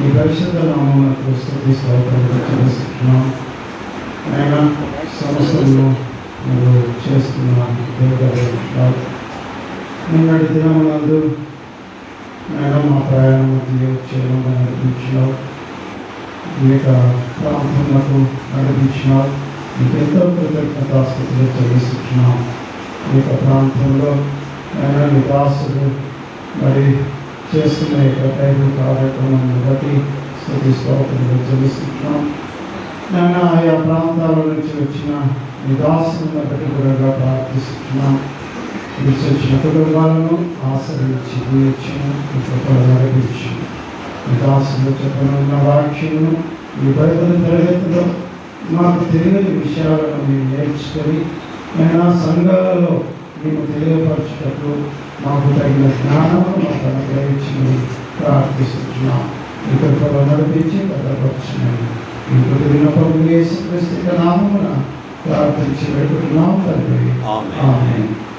ఈ పరిశుద్ధ నామమునకు స్తుతి స్తోత్రములు చెల్లిస్తున్నాం. ఆయన సమస్యలను మీరు చేస్తున్న దేవుడు నిన్నటి దినమునందు ఆయన మా ప్రయాణం చేయడం నడిపించినావు. ఈ యొక్క ప్రాంతములకు నడిపించినావు. మీకు ఎంతో కృతజ్ఞతాస్తుతులు చెల్లిస్తున్నాం. ఈ యొక్క ప్రాంతంలో ఆయన మీ దాసుడు మరి చేస్తున్న యొక్క దైవ కార్యక్రమాన్ని బట్టి స్తుతి స్తోత్రములు చెల్లిస్తున్నాం. నేను ఆయా ప్రాంతాల నుంచి వచ్చిన మీ దాసులను బట్టి కూడా ప్రార్థిస్తున్నాం. విడిచిన కుటుంబాలను ఆశ్రయించి దీవించిన నడిపించి మీ దాసులు చెప్పనున్న వాక్యమును ఈ బైబిల్ తరగతిలో మాకు తెలియని విషయాలను మేము నేర్చుకొని నేను సంఘాలలో మేము తెలియపరచుటకు మాకు తగిన జ్ఞానము మాకు అనుగ్రహించి ప్రార్థిస్తున్నాం. ఈ కృపలో నడిపించి భద్రపరచున్నాను. ఈ కొద్ది విన్నపములు యేసుక్రీస్తు నామమున ప్రార్థించి పెట్టుకున్నాం తండ్రి. ఆమేన్.